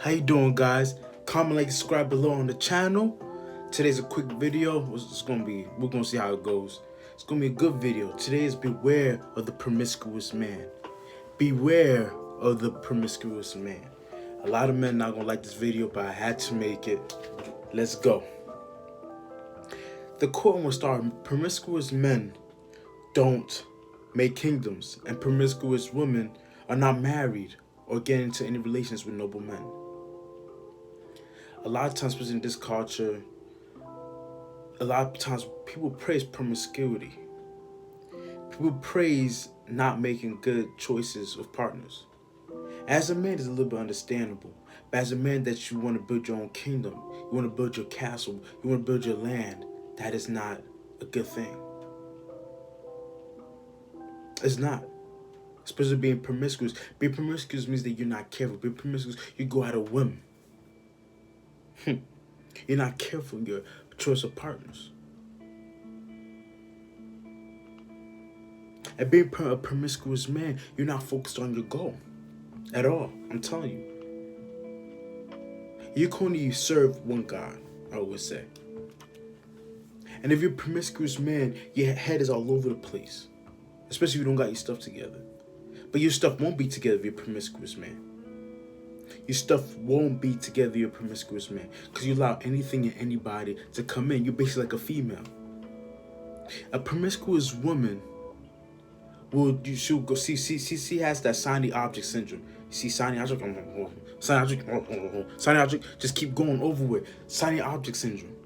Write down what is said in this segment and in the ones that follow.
How you doing, guys? Comment, like, subscribe below on the channel. Today's a quick video. We're gonna see how it goes. It's gonna be a good video. Today is beware of the promiscuous man. Beware of the promiscuous man. A lot of men not gonna like this video, but I had to make it. Let's go. The quote will start: promiscuous men don't make kingdoms, and promiscuous women are not married or get into any relations with noble men. A lot of times, especially in this culture, a lot of times people praise promiscuity. People praise not making good choices of partners. As a man, it's a little bit understandable. But as a man that you want to build your own kingdom, you want to build your castle, you want to build your land, that is not a good thing. It's not. Especially being promiscuous. Being promiscuous means that you're not careful. Being promiscuous, you go out of whim. You're not careful in your choice of partners. And being a promiscuous man, you're not focused on your goal at all. I'm telling you. You can only serve one God, I would say. And if you're a promiscuous man, your head is all over the place. Especially if you don't got your stuff together. But your stuff won't be together if you're a promiscuous man. Your stuff won't be together if you're a promiscuous man. Because you allow anything and anybody to come in. You're basically like a female. A promiscuous woman she'll go she has that shiny object syndrome. You see shiny object, shiny object, just keep going over with shiny object syndrome.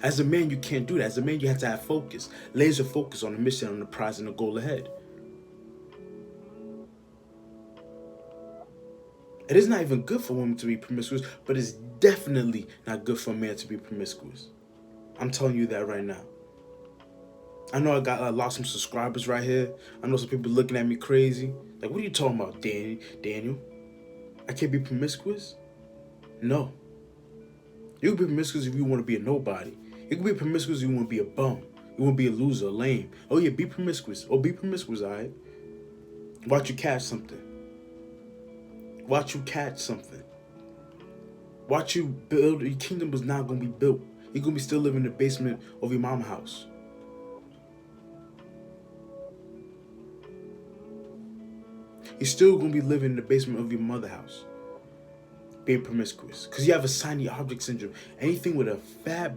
As a man, you can't do that. As a man, you have to have focus, laser focus on the mission, on the prize, and the goal ahead. It is not even good for women to be promiscuous, but it's definitely not good for a man to be promiscuous. I'm telling you that right now. I know I lost some subscribers right here. I know some people looking at me crazy. Like, what are you talking about, Daniel? I can't be promiscuous? No. You can be promiscuous if you want to be a nobody. You can be promiscuous if you want to be a bum. You want to be a loser, a lame. Oh yeah, be promiscuous. Oh, be promiscuous, all right? Watch you catch something. Watch you catch something. Watch you build. Your kingdom is not going to be built. You're going to be still living in the basement of your mama's house. You're still going to be living in the basement of your mother's house. Being promiscuous. Because you have a shiny object syndrome. Anything with a fat,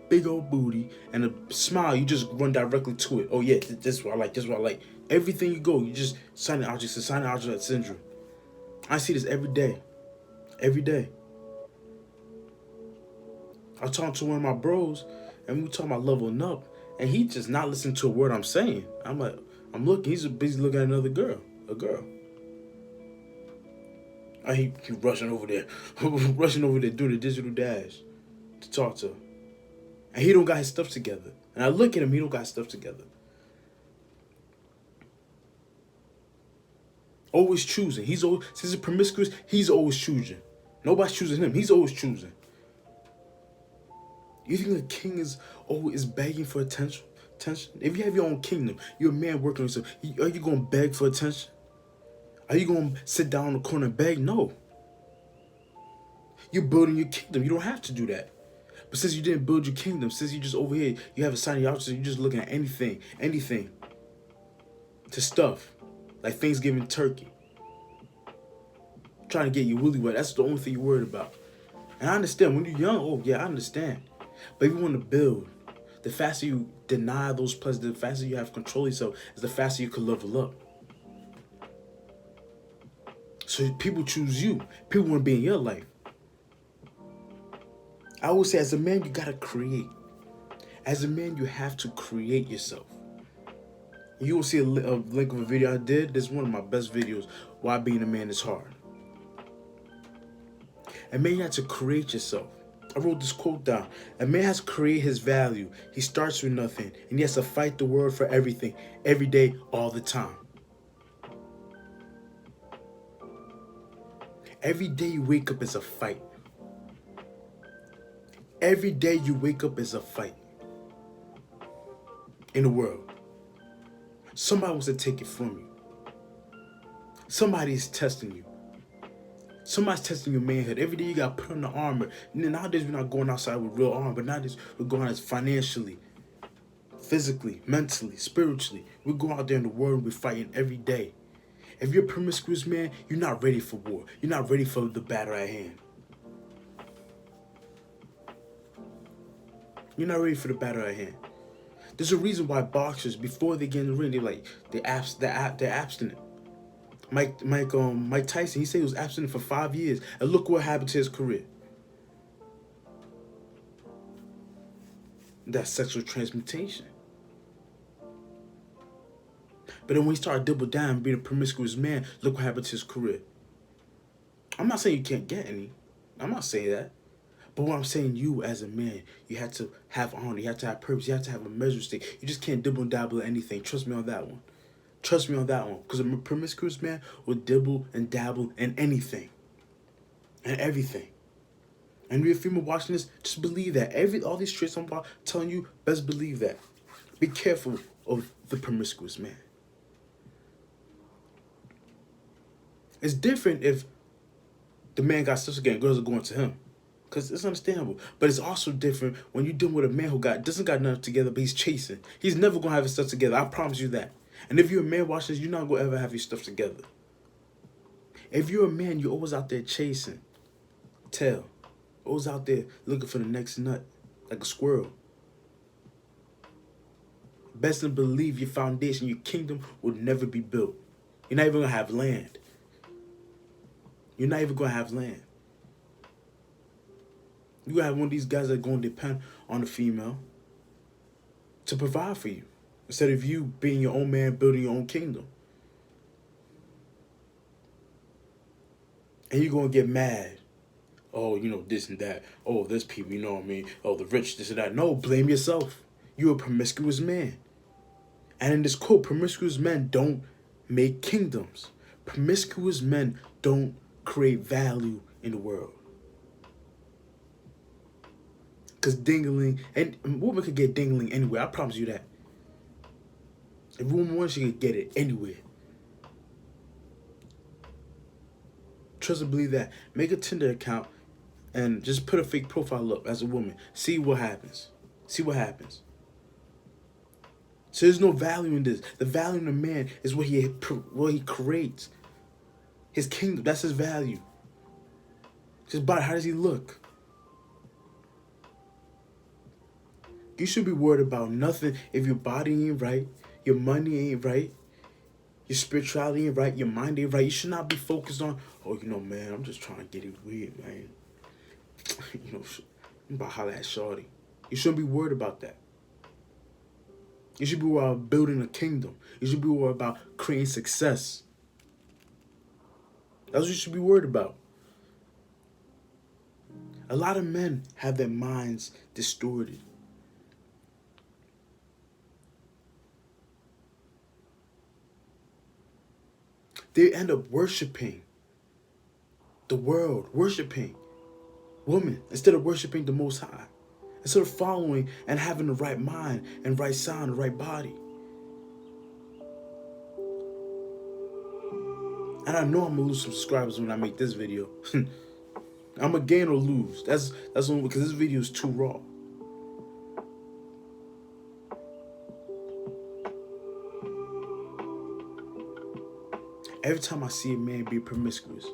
big old booty and a smile, you just run directly to it. Oh yeah, this is what I like, this is what I like. Everything you go, you just shiny object syndrome. I see this every day. Every day. I was talking to one of my bros, and we were talking about leveling up, and he just not listening to a word I'm saying. I'm looking, he's busy looking at another girl, a girl. He rushing over there, doing the digital dash to talk to her. And he don't got his stuff together. And I look at him, he don't got his stuff together. Always choosing. Since he's promiscuous, he's always choosing. Nobody's choosing him. He's always choosing. You think the king is always begging for attention? If you have your own kingdom, you're a man working on yourself. Are you going to beg for attention? Are you going to sit down in the corner and beg? No. You're building your kingdom. You don't have to do that. But since you didn't build your kingdom, since you just over here, you have a sign of you're just looking at anything to stuff. Like Thanksgiving turkey. Trying to get you willy wet. That's the only thing you're worried about. And I understand. When you're young, oh yeah, I understand. But if you want to build, the faster you deny those pleasures, the faster you have control of yourself, is the faster you can level up. So people choose you. People want to be in your life. I always say, as a man, you got to create. As a man, you have to create yourself. You will see a link of a video I did. This is one of my best videos, Why Being a Man is Hard. A man, you have to create yourself. I wrote this quote down. A man has to create his value. He starts with nothing, and he has to fight the world for everything, every day, all the time. Every day you wake up is a fight. Every day you wake up is a fight in the world. Somebody wants to take it from you. Somebody is testing you. Somebody's testing your manhood. Every day you got to put on the armor. Nowadays we're not going outside with real armor, but nowadays we're going out financially, physically, mentally, spiritually. We go out there in the world and we're fighting every day. If you're a promiscuous man, you're not ready for war. You're not ready for the battle at hand. You're not ready for the battle at hand. There's a reason why boxers, before they get in the ring, they're abstinent. Mike Tyson, he said he was abstinent for 5 years, and look what happened to his career. That's sexual transmutation. But then when he started double down, being a promiscuous man, look what happened to his career. I'm not saying you can't get any. I'm not saying that. But what I'm saying, you as a man, you have to have honor, you have to have purpose, you have to have a measure stick. You just can't dibble and dabble at anything. Trust me on that one. Trust me on that one. Because a promiscuous man will dibble and dabble in anything. And everything. And if you're a female watching this, just believe that. All these traits I'm about telling you, best believe that. Be careful of the promiscuous man. It's different if the man got stuff again, girls are going to him. Because it's understandable. But it's also different when you're dealing with a man who doesn't got nothing together, but he's chasing. He's never going to have his stuff together. I promise you that. And if you're a man watching this, you're not going to ever have your stuff together. If you're a man, you're always out there chasing. Tail. Always out there looking for the next nut. Like a squirrel. Best to believe your foundation, your kingdom will never be built. You're not even going to have land. You're not even going to have land. You have one of these guys that are going to depend on the female to provide for you. Instead of you being your own man, building your own kingdom. And you're going to get mad. Oh, you know, this and that. Oh, there's people, you know what I mean? Oh, the rich, this and that. No, blame yourself. You're a promiscuous man. And in this quote, promiscuous men don't make kingdoms. Promiscuous men don't create value in the world. Because dingling, and women could get dingling anywhere. I promise you that. If a woman wants, she can get it anywhere. Trust and believe that. Make a Tinder account and just put a fake profile up as a woman. See what happens. See what happens. So there's no value in this. The value in a man is what he creates. His kingdom, that's his value. Just about how does he look? You should be worried about nothing if your body ain't right, your money ain't right, your spirituality ain't right, your mind ain't right. You should not be focused on, oh, you know, man, I'm just trying to get it weird, man. You know, I'm about to holler at shorty. You shouldn't be worried about that. You should be worried about building a kingdom. You should be worried about creating success. That's what you should be worried about. A lot of men have their minds distorted. They end up worshiping the world, worshiping women instead of worshiping the Most High. Instead of following and having the right mind and right sound, the right body. And I know I'm gonna lose some subscribers when I make this video. I'm gonna gain or lose. That's only because this video is too raw. Every time I see a man be promiscuous,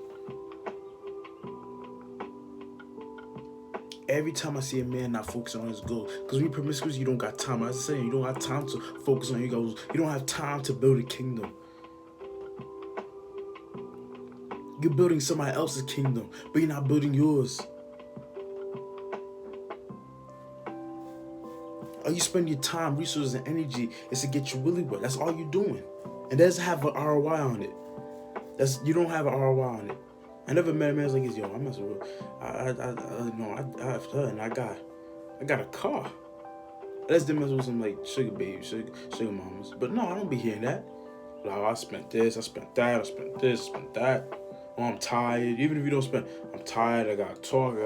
every time I see a man not focusing on his goals, because when you're promiscuous, you don't got time. As I was saying, you don't have time to focus on your goals. You don't have time to build a kingdom. You're building somebody else's kingdom, but you're not building yours. All you spend your time, resources, and energy is to get your willy wet. That's all you're doing. And it doesn't have an ROI on it. You don't have an ROI on it. I never met a man who's like, yo, I'm messing with I have her and I got a car. That's the mess with some like sugar babies, sugar mamas. But no, I don't be hearing that. Like, oh, I spent this, I spent that, I spent this, I spent that. Oh, I'm tired. Even if you don't spend, I'm tired, I gotta talk,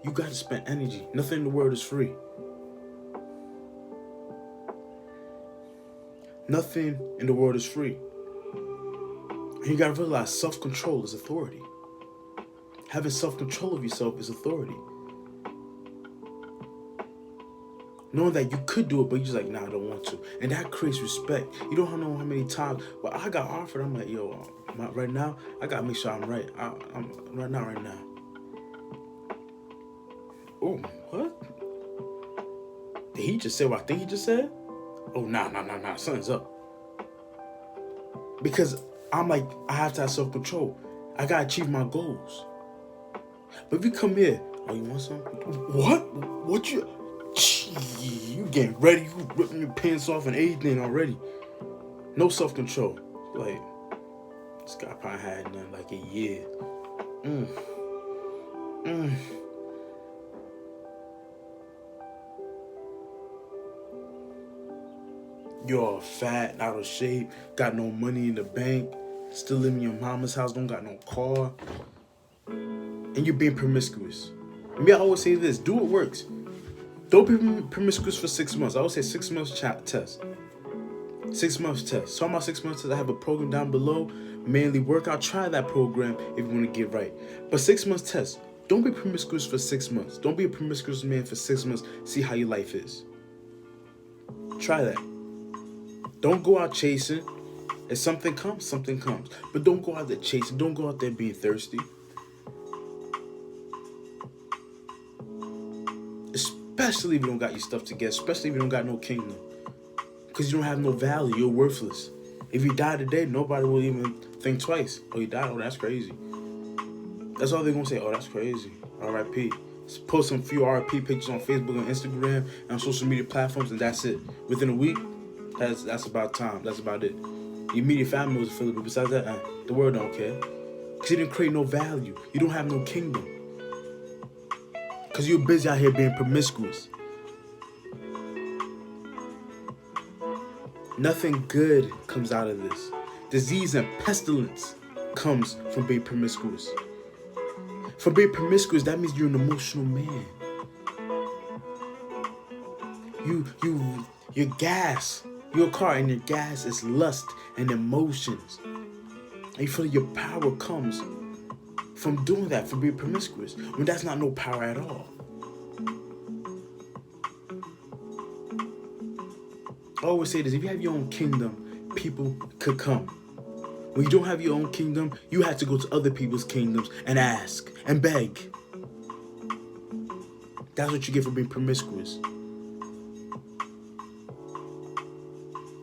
you gotta spend energy. Nothing in the world is free. Nothing in the world is free. And you gotta realize self-control is authority. Having self-control of yourself is authority. Knowing that you could do it, but you're just like, nah, I don't want to. And that creates respect. You don't know how many times, well, I got offered, I'm like, yo, right now, I gotta make sure I'm right. I'm right now. Oh, what? Did he just say what I think he just said? Oh, nah, something's up. Because I'm like, I have to have self-control. I gotta achieve my goals. But if you come here, oh, you want something? What you getting ready, you ripping your pants off and everything already. No self-control. Like, this guy probably had nothing like a year. You're all fat, out of shape, got no money in the bank, still living in your mama's house, don't got no car, and you're being promiscuous. Me, I always say this, do what works. Don't be promiscuous for 6 months. I always say 6 months test. 6 months test. Talking about 6 months test, I have a program down below, Manly Workout. Try that program if you want to get right. But 6 months test. Don't be promiscuous for 6 months. Don't be a promiscuous man for 6 months. See how your life is. Try that. Don't go out chasing. If something comes, something comes. But don't go out there chasing. Don't go out there being thirsty. Especially if you don't got your stuff together. Especially if you don't got no kingdom. Because you don't have no value. You're worthless. If you die today, nobody will even think twice. Oh, you died? Oh, that's crazy. That's all they're going to say. Oh, that's crazy. R.I.P. Post some few R.I.P. pictures on Facebook and Instagram and on social media platforms, and that's it. Within a week, that's about time. That's about it. Your immediate family was filled, but besides that, the world don't care. Because you didn't create no value. You don't have no kingdom. Because you're busy out here being promiscuous. Nothing good comes out of this. Disease and pestilence comes from being promiscuous. For being promiscuous, that means you're an emotional man. Your gas, your car and your gas is lust and emotions. And you feel like your power comes from doing that, from being promiscuous, when that's not no power at all. I always say this, if you have your own kingdom, people could come. When you don't have your own kingdom, you have to go to other people's kingdoms and ask and beg. That's what you get for being promiscuous.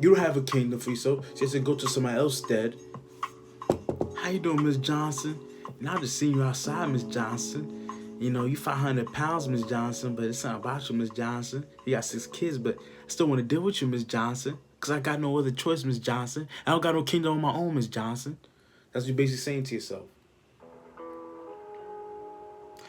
You don't have a kingdom for yourself, so you have to go to somebody else's stead. How you doing, Miss Johnson? And I just seen you outside, Miss Johnson. You know, you 500 pounds, Miss Johnson, but it's not about you, Miss Johnson. You got 6 kids, but I still want to deal with you, Miss Johnson. Because I got no other choice, Miss Johnson. I don't got no kingdom on my own, Miss Johnson. That's what you're basically saying to yourself.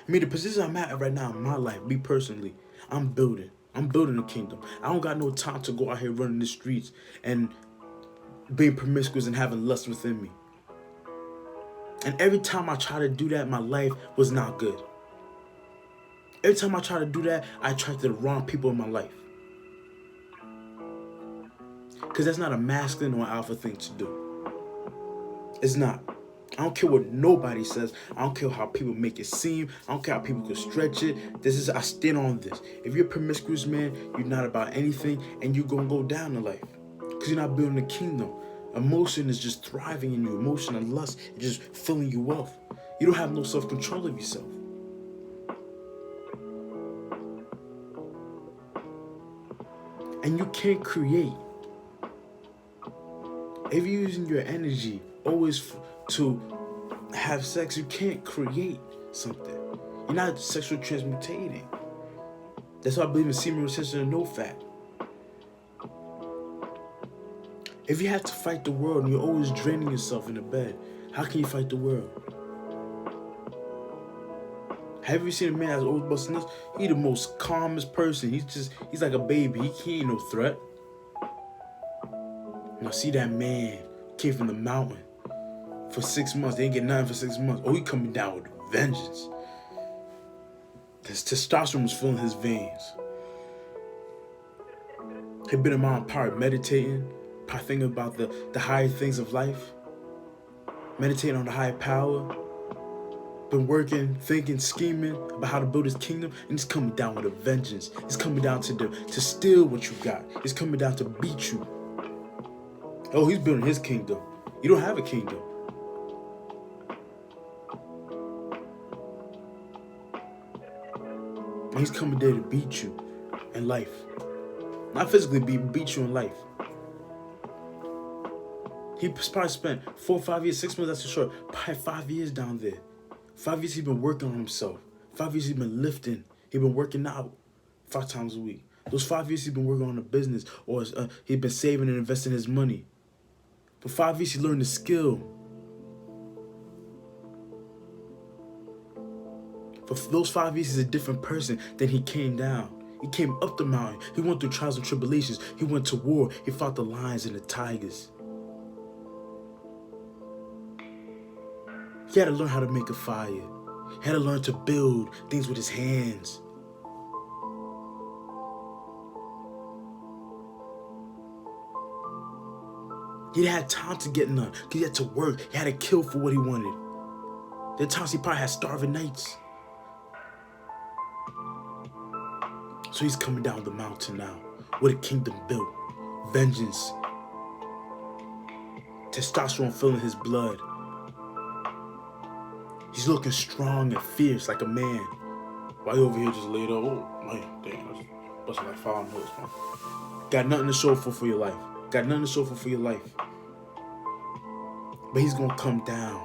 I mean, the position I'm at right now in my life, me personally, I'm building a kingdom. I don't got no time to go out here running the streets and being promiscuous and having lust within me. And every time I try to do that, my life was not good. Every time I try to do that, I attract the wrong people in my life. Because that's not a masculine or alpha thing to do. It's not. I don't care what nobody says. I don't care how people make it seem. I don't care how people can stretch it. I stand on this. If you're a promiscuous man, you're not about anything, and you're going to go down in life. Because you're not building a kingdom. Emotion is just thriving in you. Emotion and lust is just filling you up. You don't have no self-control of yourself. And you can't create. If you're using your energy always to have sex, you can't create something. You're not sexual transmutating. That's why I believe in semen retention and no fat. If you have to fight the world and you're always draining yourself in the bed, how can you fight the world? Have you seen a man that's always busting nuts? He's the most calmest person. He's like a baby. He ain't no threat. Now see that man came from the mountain for 6 months. They ain't get nothing for 6 months. Oh, he coming down with vengeance. His testosterone was filling his veins. He'd been in Mount Park meditating, probably thinking about the higher things of life, meditating on the higher power. been working, thinking, scheming about how to build his kingdom, and he's coming down with a vengeance. He's coming down to steal what you got. He's coming down to beat you. Oh, he's building his kingdom. You don't have a kingdom. And he's coming there to beat you in life. Not physically beat you in life. He probably spent 4 or 5 years, 6 months, that's for sure. Probably 5 years down there. 5 years he's been working on himself. 5 years he's been lifting. He's been working out 5 times a week. Those 5 years he's been working on a business, or he's been saving and investing his money. For 5 years he learned the skill. For those 5 years he's a different person than he came down. He came up the mountain. He went through trials and tribulations. He went to war. He fought the lions and the tigers. He had to learn how to make a fire. He had to learn to build things with his hands. He had time to get none because he had to work. He had to kill for what he wanted. There are times he probably had starving nights. So he's coming down the mountain now with a kingdom built. Vengeance. Testosterone filling his blood. He's looking strong and fierce like a man. Why you over here just laid up? Oh, man, damn, that's like 5 minutes, man. Got nothing to show for your life. Got nothing to show for your life. But he's gonna come down.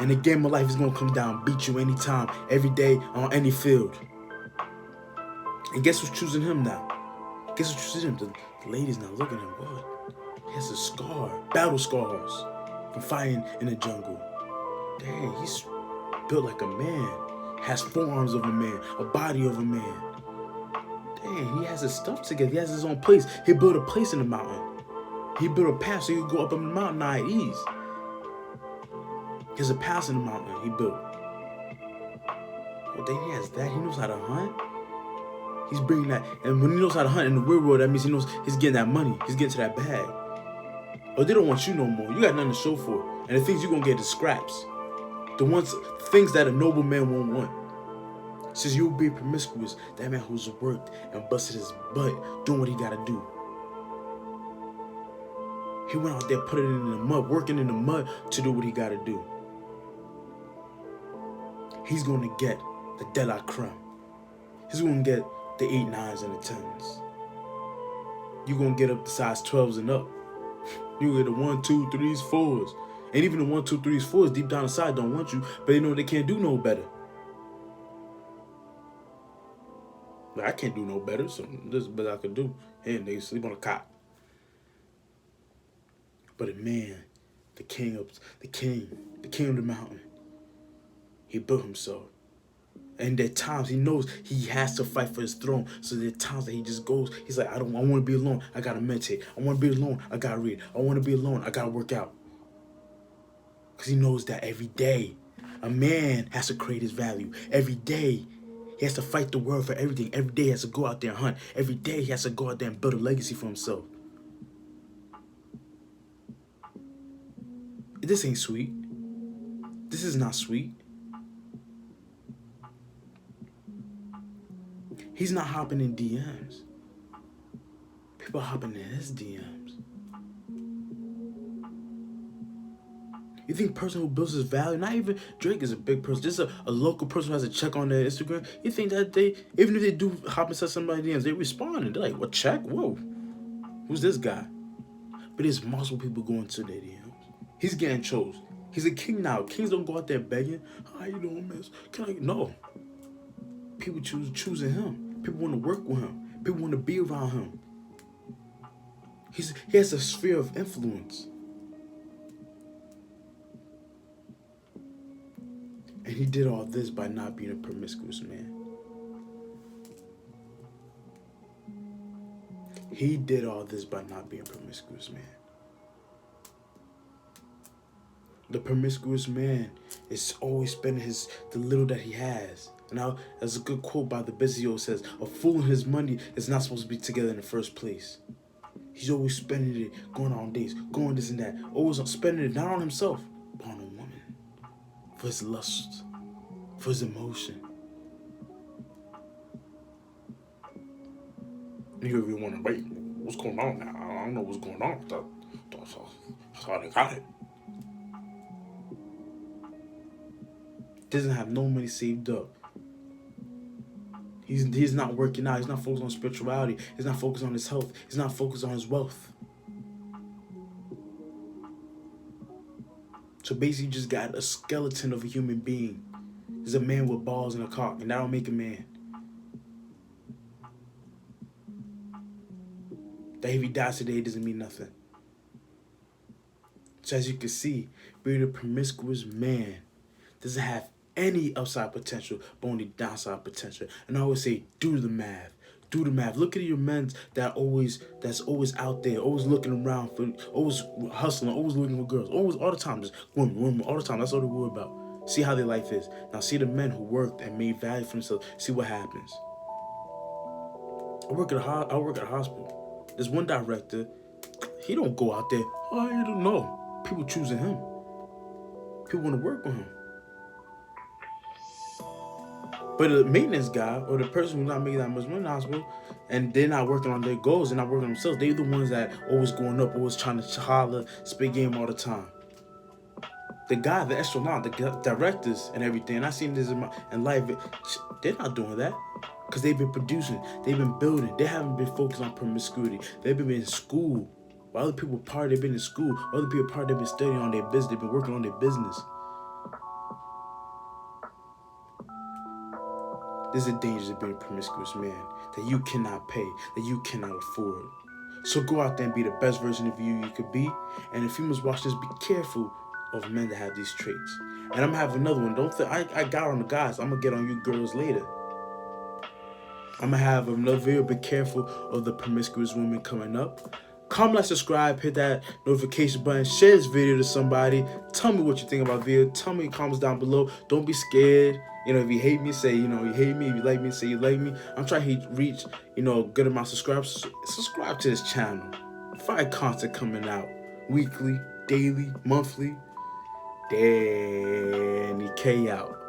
In the game of life, he's gonna come down, beat you anytime, every day, on any field. And guess who's choosing him now? Guess who's choosing him? The ladies now looking at him. What? He has a scar, battle scars from fighting in the jungle. Dang, he's built like a man. Has forearms of a man, a body of a man. Dang, he has his stuff together. He has his own place. He built a place in the mountain. He built a path so he could go up on the mountain now at ease. There's a path in the mountain he built. Oh, dang, he has that. He knows how to hunt. He's bringing that. And when he knows how to hunt in the real world, that means he knows he's getting that money. He's getting to that bag. But they don't want you no more. You got nothing to show for it. And the things you're going to get is scraps. Things that a noble man won't want. Since you'll be promiscuous, that man who's worked and busted his butt doing what he got to do. He went out there, put it in the mud, working in the mud to do what he got to do. He's going to get the de la creme. He's going to get the 8, 9s, and the 10s. You're going to get up to size 12s and up. You get the 1, 2, 3s, 4s. And even the 1, 2, 3s, 4s deep down inside don't want you, but they know they can't do no better. But I can't do no better, so this is the best I could do. Hey, they sleep on a cot. But a man, the king of the mountain, he built himself. And there are times he knows he has to fight for his throne. So there are times that he just goes, he's like, I want to be alone. I got to meditate. I want to be alone. I got to read. I want to be alone. I got to work out. Because he knows that every day, a man has to create his value. Every day, he has to fight the world for everything. Every day, he has to go out there and hunt. Every day, he has to go out there and build a legacy for himself. This ain't sweet. This is not sweet. He's not hopping in DMs. People are hopping in his DMs. You think person who builds his value, not even Drake is a big person, just a local person who has a check on their Instagram, you think that they, even if they do hop inside somebody's DMs, they respond. They're like, what check? Whoa. Who's this guy? But there's multiple people going to their DMs. He's getting chose. He's a king now. Kings don't go out there begging. How you doing, miss? Can I? No. People choosing him. People want to work with him. People want to be around him. He has a sphere of influence. And he did all this by not being a promiscuous man. He did all this by not being a promiscuous man. The promiscuous man is always spending the little that he has. Now, there's a good quote by the Bezio says, a fool and his money is not supposed to be together in the first place. He's always spending it, going on dates, going this and that. Always spending it, not on himself, but on a woman. for his lust, for his emotion. You really want to wait. What's going on now? I don't know what's going on. That's how they got it. Doesn't have no money saved up. He's not working out. He's not focused on spirituality. He's not focused on his health. He's not focused on his wealth. So basically, you just got a skeleton of a human being. He's a man with balls and a cock, and that don't make a man. That if he dies today, it doesn't mean nothing. So as you can see, being a promiscuous man doesn't have any upside potential, but only downside potential. And I always say, do the math. Do the math. Look at your men that's always out there, always looking around for, always hustling, always looking for girls, always all the time, just women, all the time. That's all they worry about. See how their life is. Now see the men who worked and made value for themselves. See what happens. I work at a hospital. There's one director. He don't go out there. Oh, you don't know. People choosing him. People want to work with him. But the maintenance guy or the person who's not making that much money in the hospital and they're not working on their goals, they're not working on themselves, they're the ones that always going up, always trying to holler, spit game all the time. The guy, the astronaut, the directors and everything, and I seen this in life, they're not doing that because they've been producing, they've been building, they haven't been focused on promiscuity. They've been in school. While other people party, they've been in school. While other people party, they've been studying on their business, they've been working on their business. There's a danger of being a promiscuous man that you cannot pay, that you cannot afford. So go out there and be the best version of you could be. And if females watch this, be careful of men that have these traits. And I'm gonna have another one. Don't think I got on the guys. I'm gonna get on you girls later. I'm gonna have another video. Be careful of the promiscuous women coming up. Comment, like, subscribe, hit that notification button, share this video to somebody. Tell me what you think about the video. Tell me in the comments down below. Don't be scared. If you hate me, say, you hate me. If you like me, say you like me. I'm trying to reach, a good amount of subscribers. Subscribe to this channel. Fire content coming out weekly, daily, monthly. Danny K out.